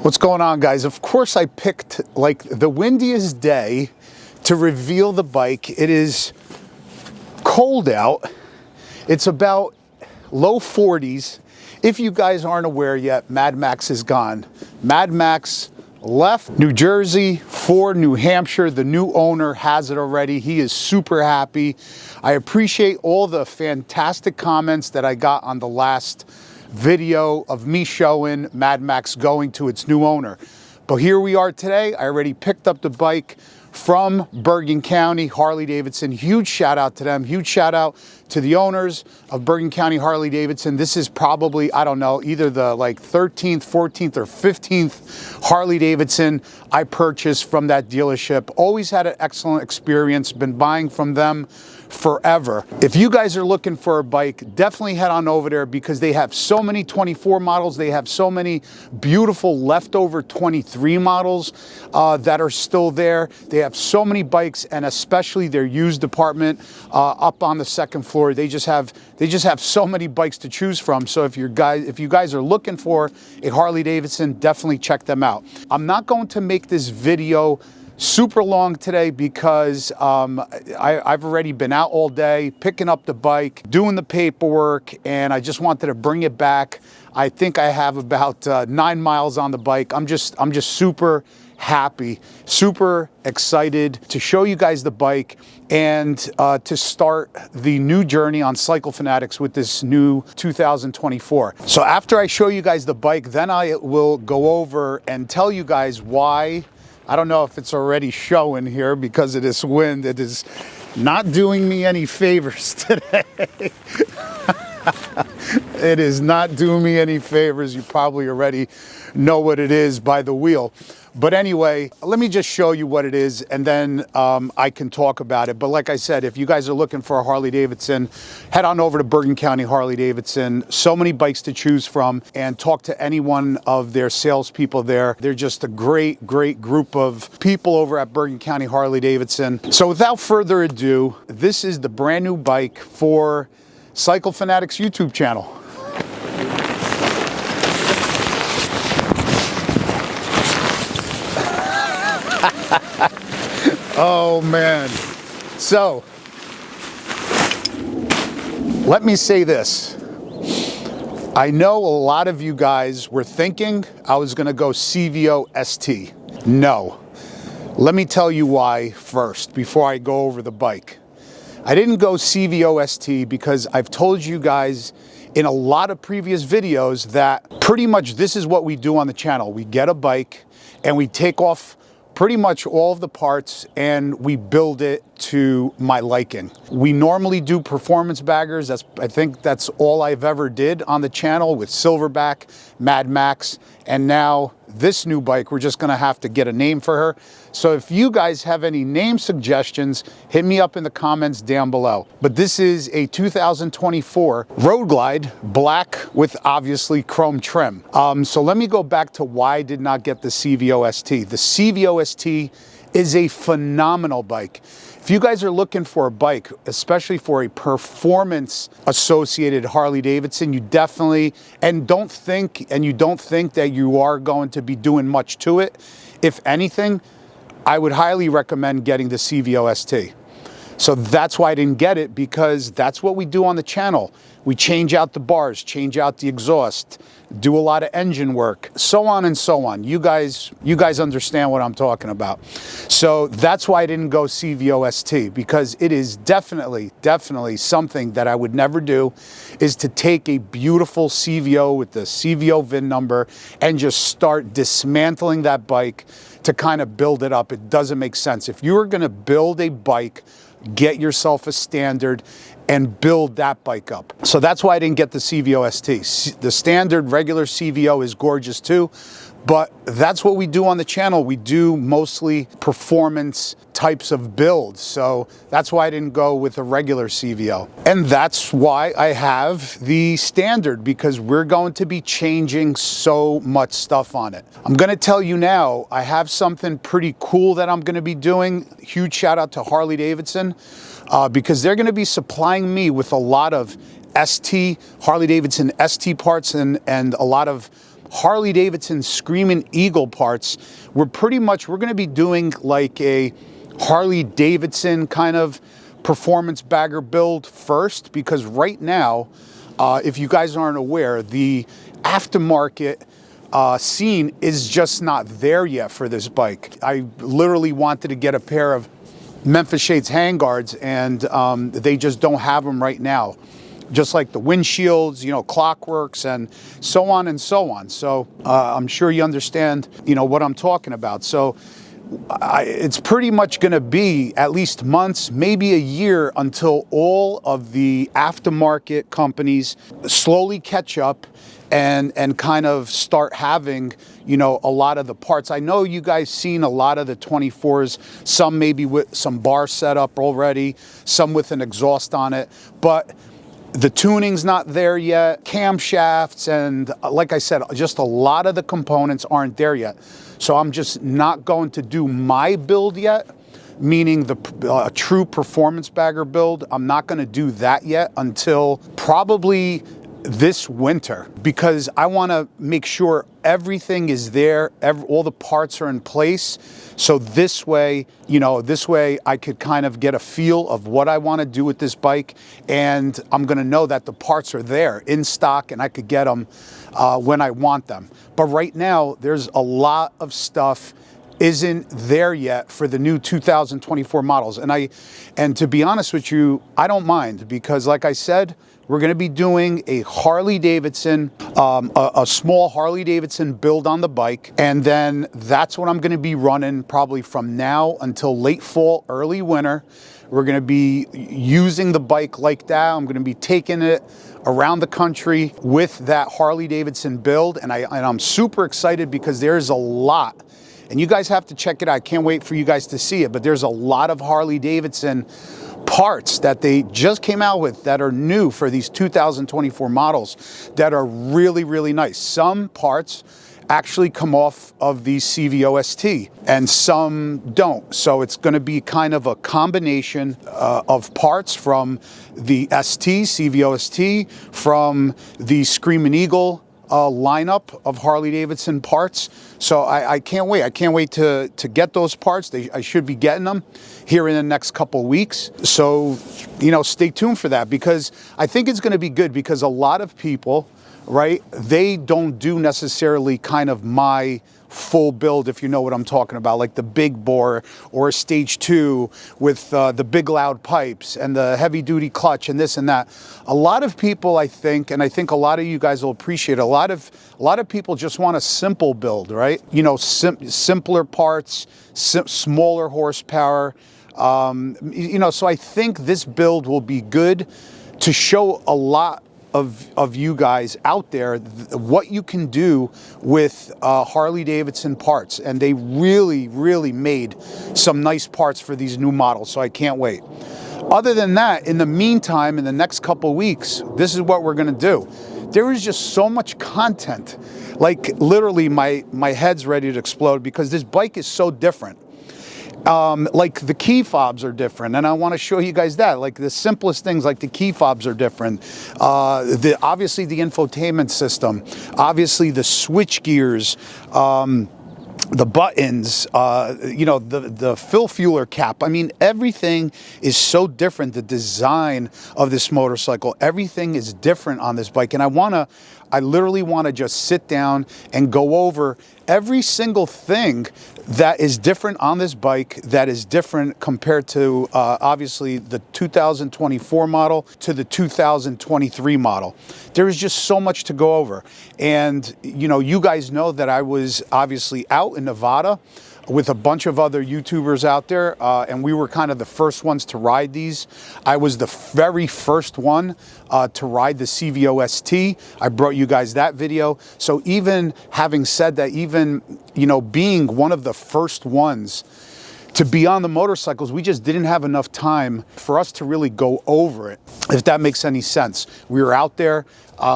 What's going on, guys? Of course I picked like the windiest day to reveal the bike. It is cold out. It's about low 40s. If you guys aren't aware yet, Mad Max is gone. Mad Max left New Jersey for New Hampshire. The new owner has it already. He is super happy. I appreciate all the fantastic comments that I got on the last video of me showing Mad Max going to its new owner. But here we are today. I already picked up the bike from Bergen County Harley-Davidson. Huge shout out to them. Huge shout out to the owners of Bergen County Harley-Davidson. This is probably, I don't know, either the like 13th, 14th, or 15th Harley-Davidson I purchased from that dealership. Always had an excellent experience. Been buying from them forever. If you guys are looking for a bike, definitely head on over there because they have so many 24 models. They have so many beautiful leftover 23 models that are still there. They have so many bikes, and especially their used department up on the second floor. They just have so many bikes to choose from. So if you guys are looking for a Harley-Davidson, definitely check them out. I'm not going to make this video super long today because I've already been out all day picking up the bike, doing the paperwork, and I just wanted to bring it back. I think I have about 9 miles on the bike. I'm just super happy, super excited to show you guys the bike and to start the new journey on Cycle Fanatics with this new 2024. So after I show you guys the bike, then I will go over and tell you guys why. I don't know if it's already showing here because of this wind. It is not doing me any favors today. It is not doing me any favors. You probably already know what it is by the wheel. But anyway, let me just show you what it is, and then I can talk about it. But like I said, if you guys are looking for a Harley-Davidson, head on over to Bergen County Harley-Davidson. So many bikes to choose from, and talk to any one of their salespeople there. They're just a great, great group of people over at Bergen County Harley-Davidson. So without further ado, this is the brand new bike for Cycle Fanatics YouTube channel. Oh man. So, let me say this. I know a lot of you guys were thinking I was gonna go CVO ST. No. Let me tell you why first, before I go over the bike. I didn't go CVO ST because I've told you guys in a lot of previous videos that pretty much this is what we do on the channel. We get a bike and we take off pretty much all of the parts and we build it to my liking. We normally do performance baggers. I think that's all I've ever did on the channel with Silverback, Mad Max, and now this new bike, we're just gonna have to get a name for her. So if you guys have any name suggestions, hit me up in the comments down below. But this is a 2024 Road Glide, black with obviously chrome trim. So let me go back to why I did not get the CVO ST. The CVO ST is a phenomenal bike. If you guys are looking for a bike, especially for a performance associated Harley-Davidson, you definitely, and you don't think that you are going to be doing much to it. If anything, I would highly recommend getting the CVO ST. So that's why I didn't get it, because that's what we do on the channel. We change out the bars, change out the exhaust, do a lot of engine work, so on and so on. You guys understand what I'm talking about. So that's why I didn't go CVO ST, because it is definitely something that I would never do, is to take a beautiful CVO with the CVO VIN number and just start dismantling that bike to kind of build it up. It doesn't make sense. If you are gonna build a bike, get yourself a standard and build that bike up. So that's why I didn't get the CVO ST. The standard regular CVO is gorgeous too, but that's what we do on the channel. We do mostly performance types of builds. So that's why I didn't go with a regular CVO. And that's why I have the standard, because we're going to be changing so much stuff on it. I'm gonna tell you now, I have something pretty cool that I'm gonna be doing. Huge shout out to Harley-Davidson, because they're gonna be supplying me with a lot of ST, Harley-Davidson ST parts and a lot of Harley-Davidson Screaming Eagle parts. We're going to be doing like a Harley-Davidson kind of performance bagger build first, because right now, if you guys aren't aware, the aftermarket scene is just not there yet for this bike. I literally wanted to get a pair of Memphis Shades handguards, and they just don't have them right now. Just like the windshields, you know, Clockworks, and so on and so on. So I'm sure you understand, you know, what I'm talking about. So it's pretty much going to be at least months, maybe a year, until all of the aftermarket companies slowly catch up and kind of start having, you know, a lot of the parts. I know you guys seen a lot of the 24s, some maybe with some bar setup already, some with an exhaust on it, but the tuning's not there yet, camshafts, and like I said, just a lot of the components aren't there yet. So I'm just not going to do my build yet, meaning the true performance bagger build. I'm not going to do that yet until probably this winter, because I want to make sure everything is there, all the parts are in place. So this way, you know, I could kind of get a feel of what I want to do with this bike, and I'm going to know that the parts are there in stock and I could get them when I want them. But right now, there's a lot of stuff isn't there yet for the new 2024 models. And to be honest with you, I don't mind, because like I said, we're going to be doing a Harley-Davidson, a small Harley-Davidson build on the bike. And then that's what I'm going to be running probably from now until late fall, early winter. We're going to be using the bike like that. I'm going to be taking it around the country with that Harley-Davidson build. And I'm super excited, because there's a lot. And you guys have to check it out. I can't wait for you guys to see it. But there's a lot of Harley-Davidson parts that they just came out with that are new for these 2024 models that are really, really nice. Some parts actually come off of the CVO ST and some don't. So it's going to be kind of a combination of parts from the CVO ST, from the Screaming Eagle lineup of Harley-Davidson parts. So I can't wait. I can't wait to get those parts. I should be getting them here in the next couple of weeks. So, you know, stay tuned for that, because I think it's going to be good, because a lot of people, right, they don't do necessarily kind of my full build, if you know what I'm talking about, like the big bore or a stage 2 with the big loud pipes and the heavy duty clutch and this and that. A lot of people, I think, and I think a lot of you guys will appreciate it, a lot of people just want a simple build, right? You know, simpler parts, smaller horsepower. You know, so I think this build will be good to show a lot of you guys out there what you can do with Harley-Davidson parts. And they really, really made some nice parts for these new models, so I can't wait. Other than that, in the meantime, in the next couple of weeks, this is what we're going to do. There is just so much content. Like, literally, my head's ready to explode, because this bike is so different. Like the key fobs are different, and I want to show you guys that. Like the simplest things, like the key fobs are different. Obviously the infotainment system, obviously the switch gears, the buttons, you know, the fill fueler cap. I mean, everything is so different. The design of this motorcycle, everything is different on this bike, and I literally want to just sit down and go over every single thing that is different on this bike, that is different compared to obviously the 2024 model to the 2023 model. There is just so much to go over. And, you know, you guys know that I was obviously out in Nevada with a bunch of other YouTubers out there, and we were kind of the first ones to ride these. I was the very first one to ride the CVO ST. I brought you guys that video. So even having said that, even, you know, being one of the first ones to be on the motorcycles, we just didn't have enough time for us to really go over it, if that makes any sense. We were out there,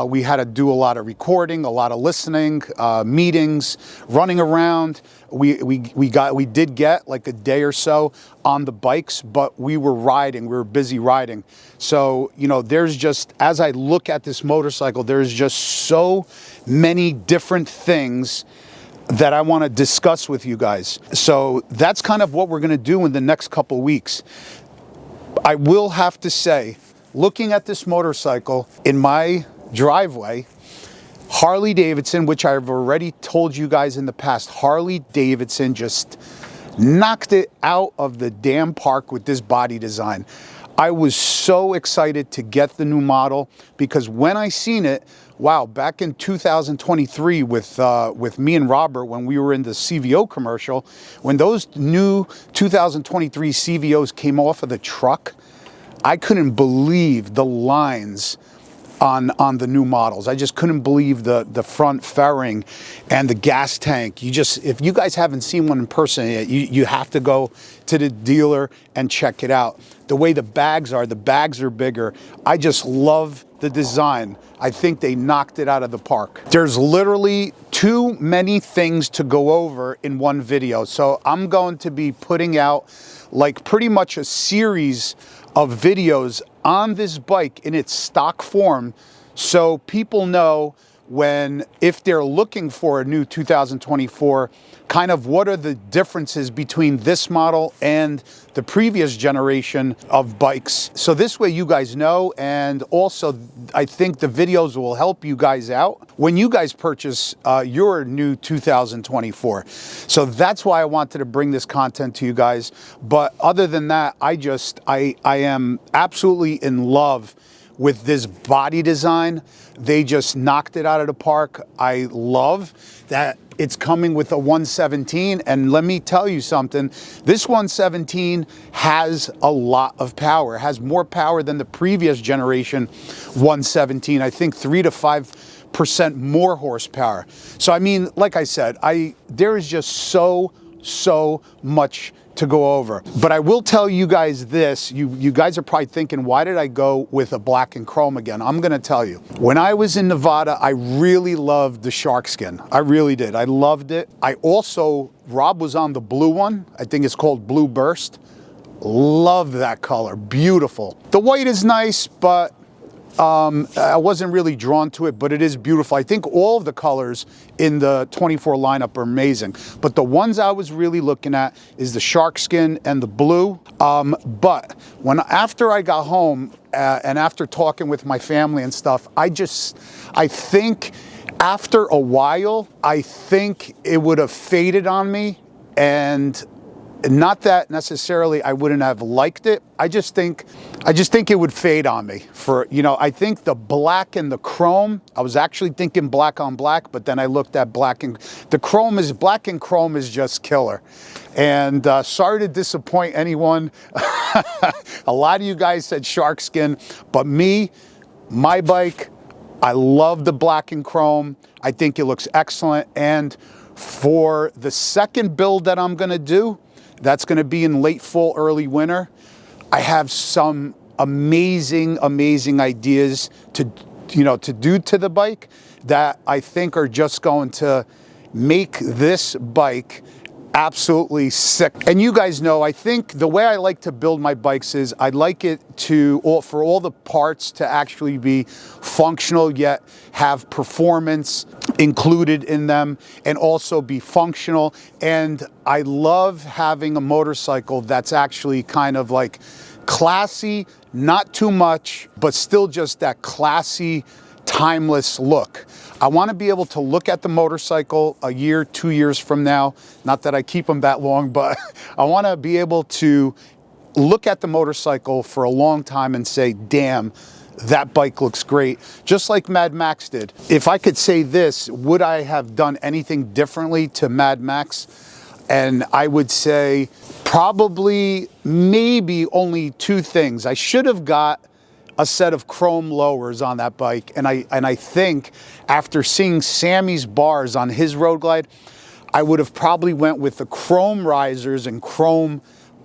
we had to do a lot of recording, a lot of listening, meetings, running around. We did get like a day or so on the bikes, but we were riding, we were busy riding. So, you know, there's just, as I look at this motorcycle, there's just so many different things that I want to discuss with you guys. So that's kind of what we're going to do in the next couple weeks. I will have to say, looking at this motorcycle in my driveway, Harley Davidson, which I've already told you guys in the past, Harley Davidson just knocked it out of the damn park with this body design. I was so excited to get the new model because when I seen it, wow, back in 2023 with me and Robert, when we were in the CVO commercial, when those new 2023 CVOs came off of the truck, I couldn't believe the lines on the new models. I just couldn't believe the front fairing and the gas tank. If you guys haven't seen one in person yet, you have to go to the dealer and check it out. The way the bags are bigger. I just love the design. I think they knocked it out of the park. There's literally too many things to go over in one video. So I'm going to be putting out like pretty much a series of videos on this bike in its stock form, so people know if they're looking for a new 2024, kind of what are the differences between this model and the previous generation of bikes. So this way you guys know, and also I think the videos will help you guys out when you guys purchase your new 2024. So that's why I wanted to bring this content to you guys. But other than that, I am absolutely in love with this body design. They just knocked it out of the park. I love that it's coming with a 117, and let me tell you something, this 117 has a lot of power. It has more power than the previous generation 117. I think 3 to 5% more horsepower. So I mean, like I said, there is just so much to go over. But I will tell you guys this, you guys are probably thinking, why did I go with a black and chrome again? I'm gonna tell you. When I was in Nevada, I really loved the shark skin. I really did, I loved it. Rob was on the blue one, I think it's called Blue Burst. Love that color, beautiful. The white is nice, but I wasn't really drawn to it, but it is beautiful. I think all of the colors in the 24 lineup are amazing, but the ones I was really looking at is the shark skin and the blue. But after I got home and after talking with my family and stuff, I think after a while, I think it would have faded on me, and not that necessarily I wouldn't have liked it. I just think it would fade on me. I think the black and the chrome, I was actually thinking black on black, but then I looked at black and black and chrome is just killer. And sorry to disappoint anyone. A lot of you guys said shark skin, but my bike, I love the black and chrome. I think it looks excellent. And for the second build that I'm gonna do, that's going to be in late fall, early winter, I have some amazing ideas to do to the bike that I think are just going to make this bike absolutely sick. And you guys know, I think the way I like to build my bikes is I like it for all the parts to actually be functional yet have performance included in them and also be functional. And I love having a motorcycle that's actually kind of like classy, not too much, but still just that classy, timeless look. I want to be able to look at the motorcycle a year, 2 years from now. Not that I keep them that long, but I want to be able to look at the motorcycle for a long time and say, damn, that bike looks great, just like Mad Max did. If I could say this, would I have done anything differently to Mad Max? And I would say probably, maybe only 2 things. I should have got a set of chrome lowers on that bike, and I think after seeing Sammy's bars on his Road Glide, I would have probably went with the chrome risers and chrome,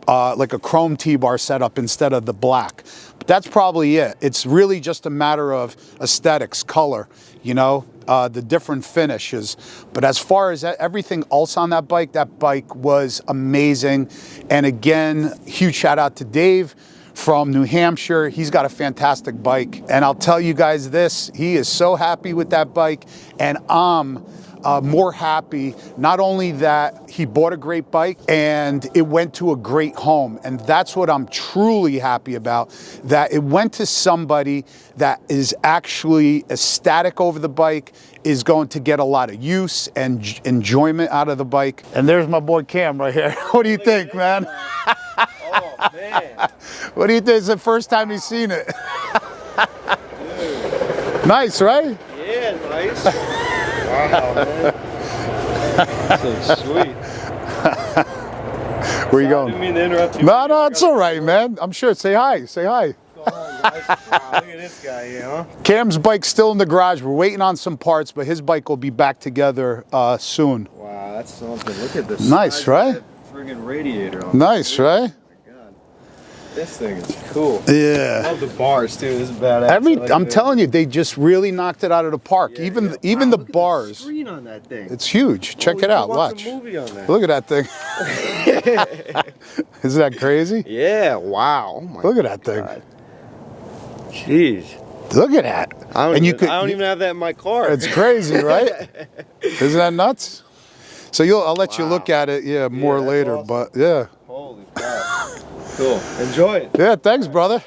like a chrome T-bar setup instead of the black. But that's probably it. It's really just a matter of aesthetics, color, you know, the different finishes. But as far as everything else on that bike was amazing. And again, huge shout out to Dave from New Hampshire. He's got a fantastic bike. And I'll tell you guys this, he is so happy with that bike. And I'm more happy, not only that he bought a great bike and it went to a great home. And that's what I'm truly happy about, that it went to somebody that is actually ecstatic over the bike, is going to get a lot of use and enjoyment out of the bike. And there's my boy Cam right here. What do you think, man? Oh, man. What do you think? It's the first time he's seen it. Nice, right? Yeah, nice. Wow, man. So sweet. Where you I going? didn't mean to interrupt you. No, it's all right, man. I'm sure. Say hi. Say hi. What's going on, guys? Wow, look at this guy here, huh? Cam's bike's still in the garage. We're waiting on some parts, but his bike will be back together soon. Wow, that's something. Look at this. Nice, right? Friggin' radiator on Nice, right? This thing is cool. Yeah. I love the bars too. This is badass. I'm telling you, they just really knocked it out of the park. Yeah, even yeah. even Wow, the look at bars. the screen on that thing. It's huge. Check We it could out. watch Watch. a movie on that. Look at that thing. Isn't that crazy? Yeah. Wow. Oh my Look at that thing. God. Jeez. Look at that. I don't, And even, I don't even have that in my car. It's crazy, right? Isn't that nuts? So I'll let you look at it, more that's later. awesome. But yeah. Holy crap. Cool. Enjoy it. Yeah, thanks, brother.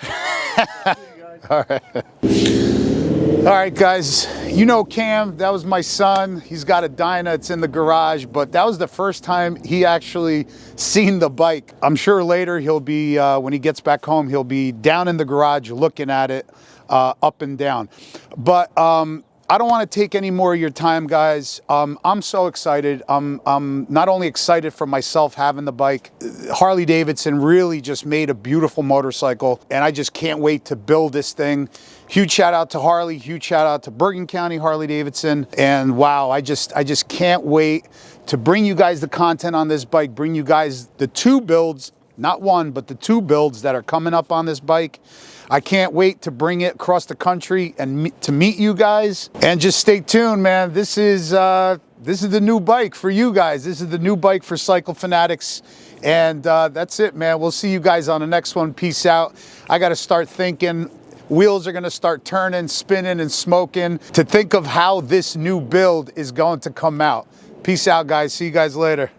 All right. All right, guys. You know Cam, that was my son. He's got a Dyna, it's in the garage, but that was the first time he actually seen the bike. I'm sure later he'll be, when he gets back home, he'll be down in the garage looking at it up and down. But I don't want to take any more of your time, guys. I'm so excited. I'm not only excited for myself having the bike. Harley Davidson really just made a beautiful motorcycle, and I just can't wait to build this thing. Huge shout out to Harley. Huge shout out to Bergen County Harley Davidson. And wow, I just can't wait to bring you guys the content on this bike. Bring you guys the 2 builds, not one, but the 2 builds that are coming up on this bike. I can't wait to bring it across the country and to meet you guys. And just stay tuned, man. This is the new bike for you guys. This is the new bike for Cycle Fanatics. And that's it, man. We'll see you guys on the next one. Peace out. I got to start thinking. Wheels are going to start turning, spinning, and smoking to think of how this new build is going to come out. Peace out, guys. See you guys later.